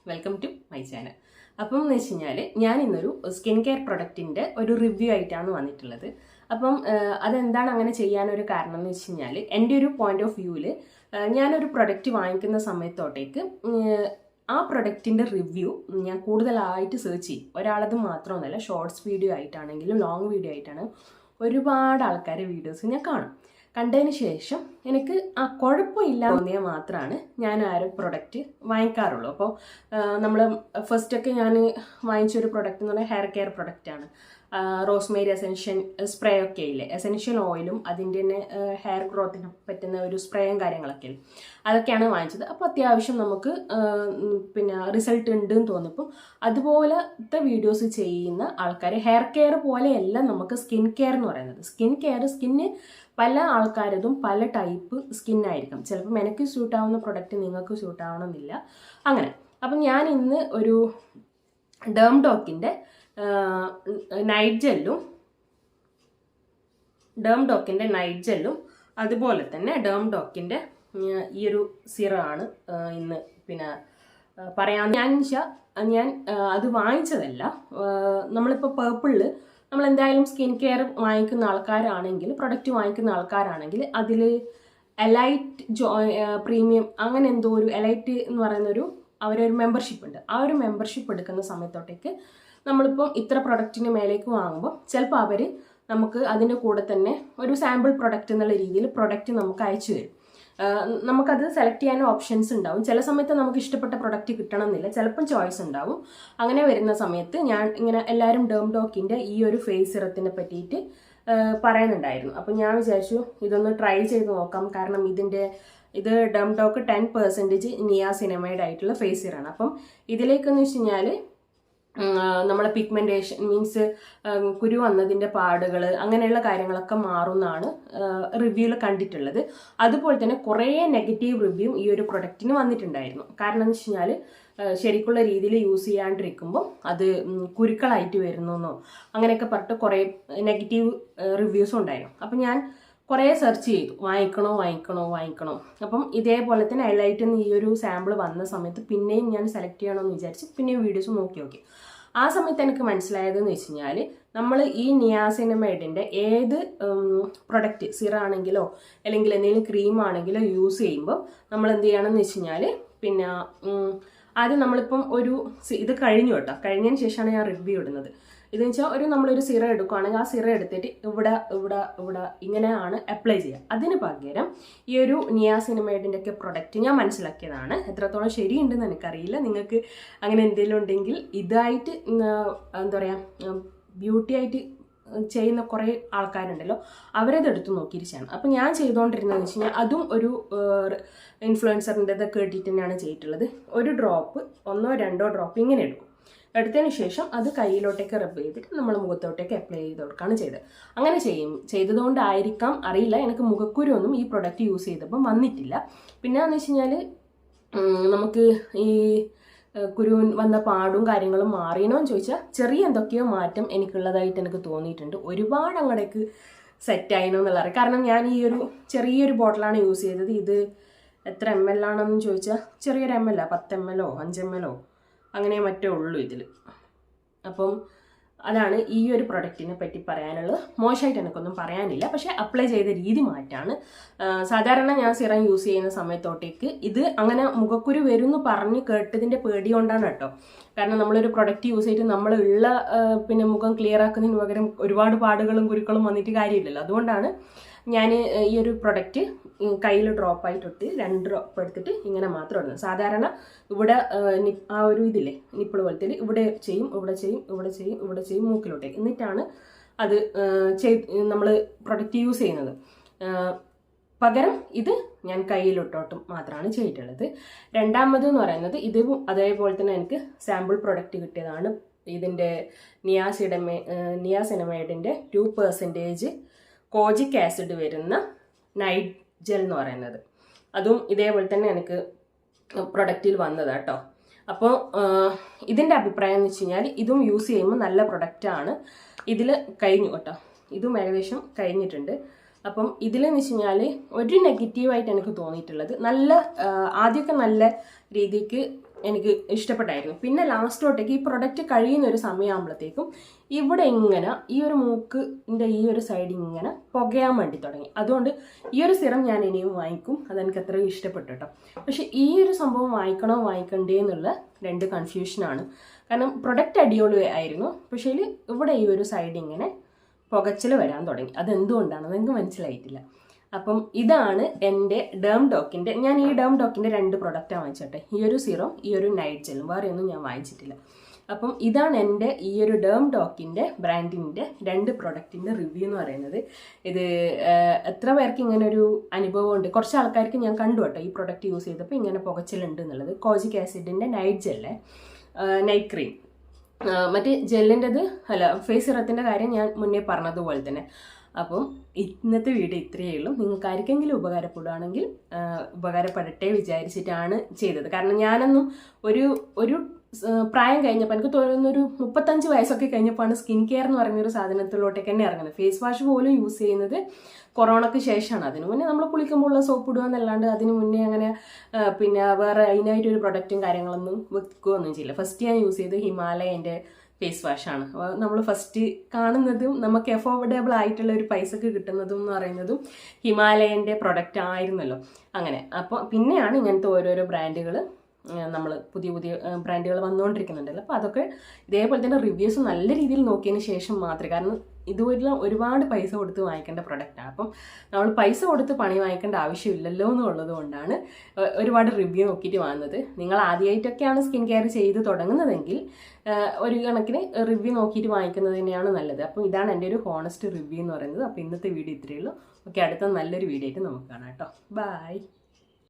Welcome to my channel. അപ്പം എന്ന് വെച്ച് കഴിഞ്ഞാൽ ഞാൻ ഇന്നൊരു സ്കിൻ കെയർ പ്രൊഡക്റ്റിൻ്റെ ഒരു റിവ്യൂ ആയിട്ടാണ് വന്നിട്ടുള്ളത്. അപ്പം അതെന്താണ് അങ്ങനെ ചെയ്യാനൊരു കാരണം എന്ന് വെച്ച് കഴിഞ്ഞാൽ എൻ്റെ ഒരു പോയിന്റ് ഓഫ് വ്യൂവിൽ ഞാനൊരു പ്രൊഡക്റ്റ് വാങ്ങിക്കുന്ന സമയത്തോട്ടേക്ക് ആ പ്രൊഡക്റ്റിൻ്റെ റിവ്യൂ ഞാൻ കൂടുതലായിട്ട് സെർച്ച് ചെയ്യും. ഒരാളത് മാത്രമൊന്നുമല്ല, ഷോർട്സ് വീഡിയോ ആയിട്ടാണെങ്കിലും ലോങ് വീഡിയോ ആയിട്ടാണ് ഒരുപാട് ആൾക്കാരുടെ വീഡിയോസ് ഞാൻ കാണും. കണ്ടതിന് ശേഷം എനിക്ക് കുഴപ്പമില്ല തോന്നിയാൽ മാത്രമാണ് ഞാൻ ആ ഒരു പ്രൊഡക്റ്റ് വാങ്ങിക്കാറുള്ളൂ. അപ്പോൾ നമ്മൾ ഫസ്റ്റൊക്കെ ഞാൻ വാങ്ങിച്ചൊരു പ്രൊഡക്റ്റ് എന്ന് പറഞ്ഞാൽ ഹെയർ കെയർ പ്രൊഡക്റ്റാണ്. റോസ്മേരി എസെൻഷ്യൽ സ്പ്രേ ഒക്കെ ഇല്ലേ, എസെൻഷ്യൽ ഓയിലും അതിൻ്റെ തന്നെ ഹെയർ ഗ്രോത്തിന് പറ്റുന്ന ഒരു സ്പ്രേയും കാര്യങ്ങളൊക്കെ ഇല്ലേ, അതൊക്കെയാണ് വാങ്ങിച്ചത്. അപ്പോൾ അത്യാവശ്യം നമുക്ക് റിസൾട്ട് ഉണ്ട് എന്ന് തോന്നിയപ്പോൾ അതുപോലത്തെ വീഡിയോസ് ചെയ്യുന്ന ആൾക്കാർ ഹെയർ കെയർ പോലെയല്ല നമുക്ക് സ്കിൻ കെയർ എന്ന് പറയുന്നത്. സ്കിന്ന് പല ആൾക്കാരതും പല ടൈപ്പ് സ്കിന്നായിരിക്കും. ചിലപ്പോൾ എനിക്ക് സ്യൂട്ടാവുന്ന പ്രൊഡക്റ്റ് നിങ്ങൾക്ക് സ്യൂട്ടാവണമെന്നില്ല, അങ്ങനെ. അപ്പം ഞാൻ ഇന്ന് ഒരു ഡേംഡോക്കിൻ്റെ നൈറ്റ് ജെല്ലും അതുപോലെ തന്നെ ഡേംഡോക്കിൻ്റെ ഈ ഒരു സിറാണ് ഇന്ന് പറയാൻ. ഞാൻ അത് വാങ്ങിച്ചതല്ല. നമ്മളിപ്പോൾ പേർപ്പിളിൽ നമ്മൾ എന്തായാലും സ്കിൻ കെയർ വാങ്ങിക്കുന്ന ആൾക്കാരാണെങ്കിൽ, പ്രൊഡക്റ്റ് വാങ്ങിക്കുന്ന ആൾക്കാരാണെങ്കിൽ അതിൽ എലൈറ്റ് പ്രീമിയം അങ്ങനെ എന്തോ ഒരു എലൈറ്റ് എന്ന് പറയുന്നൊരു അവരൊരു മെമ്പർഷിപ്പ് ഉണ്ട്. ആ ഒരു മെമ്പർഷിപ്പ് എടുക്കുന്ന സമയത്തോട്ടേക്ക് നമ്മളിപ്പം ഇത്ര പ്രൊഡക്റ്റിന് മേലേക്ക് വാങ്ങുമ്പോൾ ചിലപ്പോൾ അവർ നമുക്ക് അതിൻ്റെ കൂടെ തന്നെ ഒരു സാമ്പിൾ പ്രൊഡക്റ്റ് എന്നുള്ള രീതിയിൽ പ്രൊഡക്റ്റ് നമുക്ക് അയച്ചു തരും. നമുക്കത് സെലക്ട് ചെയ്യാനും ഓപ്ഷൻസ് ഉണ്ടാവും. ചില സമയത്ത് നമുക്ക് ഇഷ്ടപ്പെട്ട പ്രൊഡക്റ്റ് കിട്ടണമെന്നില്ല, ചിലപ്പം ചോയ്സ് ഉണ്ടാവും. അങ്ങനെ വരുന്ന സമയത്ത് ഞാൻ ഇങ്ങനെ എല്ലാവരും ഡേംഡോക്കിൻ്റെ ഈ ഒരു ഫേസ് സിറത്തിനെ പറ്റിയിട്ട് പറയുന്നുണ്ടായിരുന്നു. അപ്പം ഞാൻ വിചാരിച്ചു ഇതൊന്ന് ട്രൈ ചെയ്ത് നോക്കാം. കാരണം ഇത് ഡേംഡോക്ക് 10% നിയാസിനമൈഡ് ആയിട്ടുള്ള ഫേസ് സിറാണ്. അപ്പം ഇതിലേക്കെന്ന് വെച്ച് കഴിഞ്ഞാൽ നമ്മളെ പിഗ്മെൻറ്റേഷൻ മീൻസ് കുരു വന്നതിൻ്റെ പാടുകൾ അങ്ങനെയുള്ള കാര്യങ്ങളൊക്കെ മാറുന്നതാണ് റിവ്യൂവിൽ കണ്ടിട്ടുള്ളത്. അതുപോലെ തന്നെ കുറേ നെഗറ്റീവ് റിവ്യൂ ഈ ഒരു പ്രൊഡക്റ്റിന് വന്നിട്ടുണ്ടായിരുന്നു. കാരണം എന്ന് വെച്ച് കഴിഞ്ഞാൽ ശരിക്കുള്ള രീതിയിൽ യൂസ് ചെയ്യാണ്ടിരിക്കുമ്പോൾ അത് കുരുക്കളായിട്ട് വരുന്നു അങ്ങനെയൊക്കെ പറഞ്ഞിട്ട് കുറേ നെഗറ്റീവ് റിവ്യൂസും ഉണ്ടായിരുന്നു. അപ്പം ഞാൻ കുറേ സെർച്ച് ചെയ്തു, വാങ്ങിക്കണോ. അപ്പം ഇതേപോലെ തന്നെ ഹൈലൈറ്റ് ഈ ഒരു സാമ്പിൾ വന്ന സമയത്ത് പിന്നെയും ഞാൻ സെലക്ട് ചെയ്യണമെന്ന് വിചാരിച്ച് പിന്നെയും വീഡിയോസ് നോക്കി. ആ സമയത്ത് എനിക്ക് മനസ്സിലായതെന്ന് വെച്ച് കഴിഞ്ഞാൽ നമ്മൾ ഈ നിയാസിനമൈഡിൻ്റെ ഏത് പ്രൊഡക്റ്റ് സിറാണെങ്കിലോ അല്ലെങ്കിൽ എന്തെങ്കിലും ക്രീം ആണെങ്കിലോ യൂസ് ചെയ്യുമ്പോൾ നമ്മൾ എന്ത് ചെയ്യണമെന്ന് വെച്ച് കഴിഞ്ഞാൽ ആദ്യം നമ്മളിപ്പം ഇത് കഴിഞ്ഞതിന് ശേഷമാണ് ഞാൻ റിവ്യൂ ഇടുന്നത്. ഇതെന്ന് വെച്ചാൽ നമ്മളൊരു സിറ എടുക്കുകയാണെങ്കിൽ ആ സിറ എടുത്തിട്ട് ഇവിടെ ഇങ്ങനെയാണ് അപ്ലൈ ചെയ്യുക. അതിന് പകരം ഈ ഒരു നിയാസിനമൈഡിൻ്റെ ഒക്കെ പ്രൊഡക്റ്റ് ഞാൻ മനസ്സിലാക്കിയതാണ്. എത്രത്തോളം ശരിയുണ്ടെന്ന് എനിക്കറിയില്ല. നിങ്ങൾക്ക് അങ്ങനെ എന്തെങ്കിലും ഉണ്ടെങ്കിൽ ഇതായിട്ട് എന്താ പറയുക ബ്യൂട്ടി ആയിട്ട് ചെയ്യുന്ന കുറേ ആൾക്കാരുണ്ടല്ലോ, അവരത് എടുത്ത് നോക്കിയിരിച്ചാണ്. അപ്പം ഞാൻ ചെയ്തുകൊണ്ടിരുന്നതെന്ന് വെച്ച് കഴിഞ്ഞാൽ അതും ഒരു ഇൻഫ്ലുവൻസറിൻ്റെതൊക്കെ കേട്ടിട്ട് തന്നെയാണ് ചെയ്തിട്ടുള്ളത്. ഒരു ഡ്രോപ്പ് 1-2 ഡ്രോപ്പ് ഇങ്ങനെ എടുത്തതിന് ശേഷം അത് കയ്യിലോട്ടേക്ക് റബ്ബ് ചെയ്തിട്ട് നമ്മൾ മുഖത്തോട്ടേക്ക് അപ്ലൈ ചെയ്ത് കൊടുക്കുകയാണ് ചെയ്തത്. അങ്ങനെ ചെയ്തതുകൊണ്ടായിരിക്കാം അറിയില്ല, എനിക്ക് മുഖക്കുരു ഒന്നും ഈ പ്രൊഡക്റ്റ് യൂസ് ചെയ്തപ്പം വന്നിട്ടില്ല. പിന്നെ എന്ന് വെച്ച് കഴിഞ്ഞാൽ നമുക്ക് ഈ കുരു വന്ന പാടും കാര്യങ്ങളും മാറിയണോ എന്ന് ചോദിച്ചാൽ ചെറിയ എന്തൊക്കെയോ മാറ്റം എനിക്കുള്ളതായിട്ട് എനിക്ക് തോന്നിയിട്ടുണ്ട്. ഒരുപാട് അങ്ങടേക്ക് സെറ്റായിനോ എന്നുള്ള അറിയാം. കാരണം ഞാൻ ഈ ഒരു ചെറിയൊരു ബോട്ടിലാണ് യൂസ് ചെയ്തത്. ഇത് എത്ര ml ആണെന്ന് ചോദിച്ചാൽ ചെറിയൊരു ml 10 ml 5 ml അങ്ങനെ മറ്റേ ഉള്ളൂ ഇതിൽ. അപ്പം അതാണ് ഈ ഒരു പ്രൊഡക്റ്റിനെ പറ്റി പറയാനുള്ളത്. മോശമായിട്ട് എനിക്കൊന്നും പറയാനില്ല, പക്ഷേ അപ്ലൈ ചെയ്ത രീതി മാറ്റാണ്. സാധാരണ ഞാൻ സിറം യൂസ് ചെയ്യുന്ന സമയത്തോട്ടേക്ക് ഇത് അങ്ങനെ മുഖക്കുരു വരും എന്ന് പറഞ്ഞ് കേട്ടതിൻ്റെ പേടി കൊണ്ടാണ് കേട്ടോ. കാരണം നമ്മളൊരു പ്രൊഡക്റ്റ് യൂസ് ചെയ്തിട്ട് നമ്മൾ മുഖം ക്ലിയർ ആക്കുന്നതിന് പകരം ഒരുപാട് പാടുകളും കുരുക്കളും വന്നിട്ട് കാര്യമില്ലല്ലോ. അതുകൊണ്ടാണ് ഞാൻ ഈ ഒരു പ്രൊഡക്റ്റ് കയ്യിൽ ഡ്രോപ്പായിട്ടിട്ട് 2 ഡ്രോപ്പ് എടുത്തിട്ട് ഇങ്ങനെ മാത്രം ഇടുന്നത്. സാധാരണ ഇവിടെ ആ ഒരു ഇതില്ലേ നിപ്പിൾ പോലത്തെ ഇവിടെ ചെയ്യും മൂക്കിലോട്ടേക്ക്, എന്നിട്ടാണ് അത് നമ്മൾ പ്രൊഡക്റ്റ് യൂസ് ചെയ്യുന്നത്. പകരം ഇത് ഞാൻ കയ്യിലിട്ടോട്ടും മാത്രമാണ് ചെയ്തിട്ടുള്ളത്. രണ്ടാമത് എന്ന് പറയുന്നത് ഇതും അതേപോലെ തന്നെ എനിക്ക് സാമ്പിൾ പ്രൊഡക്റ്റ് കിട്ടിയതാണ്. ഇതിൻ്റെ നിയാസിനമൈഡിൻ്റെ 2% കോജിക് ആസിഡ് വരുന്ന നൈറ്റ് ജെൽ എന്ന് പറയുന്നത്. അതും ഇതേപോലെ തന്നെ എനിക്ക് പ്രൊഡക്റ്റിൽ വന്നതാണ് കേട്ടോ. അപ്പോൾ ഇതിൻ്റെ അഭിപ്രായം എന്ന് വെച്ച് കഴിഞ്ഞാൽ ഇതും യൂസ് ചെയ്യുമ്പോൾ നല്ല പ്രൊഡക്റ്റാണ്. ഇതിൽ കഴിഞ്ഞു കേട്ടോ, ഇതും ഏകദേശം കഴിഞ്ഞിട്ടുണ്ട്. അപ്പം ഇതിലെന്ന് വെച്ച് കഴിഞ്ഞാൽ ഒരു നെഗറ്റീവായിട്ട് എനിക്ക് തോന്നിയിട്ടുള്ളത്, ആദ്യമൊക്കെ നല്ല രീതിക്ക് എനിക്ക് ഇഷ്ടപ്പെട്ടായിരുന്നു. പിന്നെ ലാസ്റ്റോട്ടേക്ക് ഈ പ്രൊഡക്റ്റ് കഴിയുന്ന ഒരു സമയമാകുമ്പോഴത്തേക്കും ഇവിടെ ഇങ്ങനെ ഈ ഒരു മൂക്കിൻ്റെ ഈ ഒരു സൈഡ് ഇങ്ങനെ പുകയാൻ വേണ്ടി തുടങ്ങി. അതുകൊണ്ട് ഈ ഒരു സിറം ഞാൻ ഇനിയും വാങ്ങിക്കും. അതെനിക്ക് അത്രയും ഇഷ്ടപ്പെട്ടു കേട്ടോ. പക്ഷെ ഈ ഒരു സംഭവം വാങ്ങിക്കണോ വാങ്ങിക്കണ്ടേ എന്നുള്ള രണ്ട് കൺഫ്യൂഷനാണ്. കാരണം പ്രൊഡക്റ്റ് അടിപൊളി ആയിരുന്നു, പക്ഷേ ഇവിടെ ഈ ഒരു സൈഡ് ഇങ്ങനെ പുകച്ചിൽ വരാൻ തുടങ്ങി. അതെന്തുകൊണ്ടാണെന്ന് എനിക്ക് മനസ്സിലായിട്ടില്ല. അപ്പം ഇതാണ് എൻ്റെ ഡേം ഡോക്കിൻ്റെ, ഞാൻ ഈ ഡേം ഡോക്കിൻ്റെ 2 പ്രൊഡക്റ്റാണ് വാങ്ങിച്ചോട്ടെ. ഈ ഒരു സിറം, ഈ ഒരു നൈറ്റ് ജെല്ലും, വേറെ ഒന്നും ഞാൻ വാങ്ങിച്ചിട്ടില്ല. അപ്പം ഇതാണ് എൻ്റെ ഈ ഒരു ഡേം ഡോക്കിൻ്റെ ബ്രാൻഡിൻ്റെ 2 പ്രൊഡക്റ്റിൻ്റെ റിവ്യൂ എന്ന് പറയുന്നത്. ഇത് എത്ര പേർക്ക് ഇങ്ങനെ ഒരു അനുഭവം ഉണ്ട്? കുറച്ച് ആൾക്കാർക്ക് ഞാൻ കണ്ടു കേട്ടോ ഈ പ്രൊഡക്റ്റ് യൂസ് ചെയ്തപ്പോൾ ഇങ്ങനെ പുകച്ചിലുണ്ട് എന്നുള്ളത്. കോജിക് ആസിഡിൻ്റെ നൈറ്റ് ജെല്ല്, നൈറ്റ് ക്രീം. മറ്റേ ജെല്ലിൻ്റെത് അല്ല, ഫേസ് സിറത്തിൻ്റെ കാര്യം ഞാൻ മുന്നേ പറഞ്ഞതുപോലെ തന്നെ. അപ്പം ഇന്നത്തെ വീഡിയോ ഇത്രയേ ഉള്ളൂ. നിങ്ങൾക്ക് ആർക്കെങ്കിലും ഉപകാരപ്പെടുകയാണെങ്കിൽ ഉപകാരപ്പെടട്ടെ വിചാരിച്ചിട്ടാണ് ചെയ്തത്. കാരണം ഞാനൊന്നും ഒരു പ്രായം കഴിഞ്ഞപ്പോൾ, എനിക്ക് തോന്നുന്നൊരു 35 വയസ്സൊക്കെ കഴിഞ്ഞപ്പോഴാണ് സ്കിൻ കെയർ എന്ന് പറയുന്നൊരു സാധനത്തിലോട്ടേക്ക് തന്നെ ഇറങ്ങുന്നത്. ഫേസ് വാഷ് പോലും യൂസ് ചെയ്യുന്നത് കൊറോണയ്ക്ക് ശേഷമാണ്. അതിന് മുന്നേ നമ്മൾ കുളിക്കുമ്പോഴുള്ള സോപ്പ് ഇടുക എന്നല്ലാണ്ട് അതിന് മുന്നേ അങ്ങനെ പിന്നെ വേറെ അതിനായിട്ടൊരു പ്രൊഡക്റ്റും കാര്യങ്ങളൊന്നും വെക്കുകയൊന്നും ചെയ്യില്ല. ഫസ്റ്റ് ഞാൻ യൂസ് ചെയ്ത് ഹിമാലയൻ്റെ ഫേസ് വാഷാണ്. നമ്മൾ ഫസ്റ്റ് കാണുന്നതും നമുക്ക് അഫോർഡബിൾ ആയിട്ടുള്ള ഒരു പൈസക്ക് കിട്ടുന്നതും എന്ന് പറയുന്നതും ഹിമാലയൻ്റെ പ്രൊഡക്റ്റ് ആയിരുന്നല്ലോ. അങ്ങനെ അപ്പോൾ പിന്നെയാണ് ഇങ്ങനത്തെ ഓരോരോ ബ്രാൻഡുകൾ, നമ്മൾ പുതിയ ബ്രാൻഡുകൾ വന്നുകൊണ്ടിരിക്കുന്നുണ്ടല്ലോ. അപ്പോൾ അതൊക്കെ ഇതേപോലെ തന്നെ റിവ്യൂസ് നല്ല രീതിയിൽ നോക്കിയതിന് ശേഷം മാത്രമേ, കാരണം ഇതുവരെല്ലാം ഒരുപാട് പൈസ കൊടുത്ത് വാങ്ങിക്കേണ്ട പ്രൊഡക്റ്റാണ്. അപ്പം നമ്മൾ പൈസ കൊടുത്ത് പണി വാങ്ങിക്കേണ്ട ആവശ്യമില്ലല്ലോ എന്നുള്ളത് കൊണ്ടാണ് ഒരുപാട് റിവ്യൂ നോക്കിയിട്ട് വാങ്ങുന്നത്. നിങ്ങൾ ആദ്യമായിട്ടൊക്കെയാണ് സ്കിൻ കെയർ ചെയ്ത് തുടങ്ങുന്നതെങ്കിൽ ഒരു കണക്കിന് റിവ്യൂ നോക്കിയിട്ട് വാങ്ങിക്കുന്നത് തന്നെയാണ് നല്ലത്. അപ്പം ഇതാണ് എൻ്റെ ഒരു ഹോണസ്റ്റ് റിവ്യൂ എന്ന് പറയുന്നത്. അപ്പോൾ ഇന്നത്തെ വീഡിയോ ഇത്രയേ ഉള്ളൂ. ഓക്കെ, അടുത്ത നല്ലൊരു വീഡിയോ ആയിട്ട് നമുക്ക് കാണാം കേട്ടോ. ബൈ.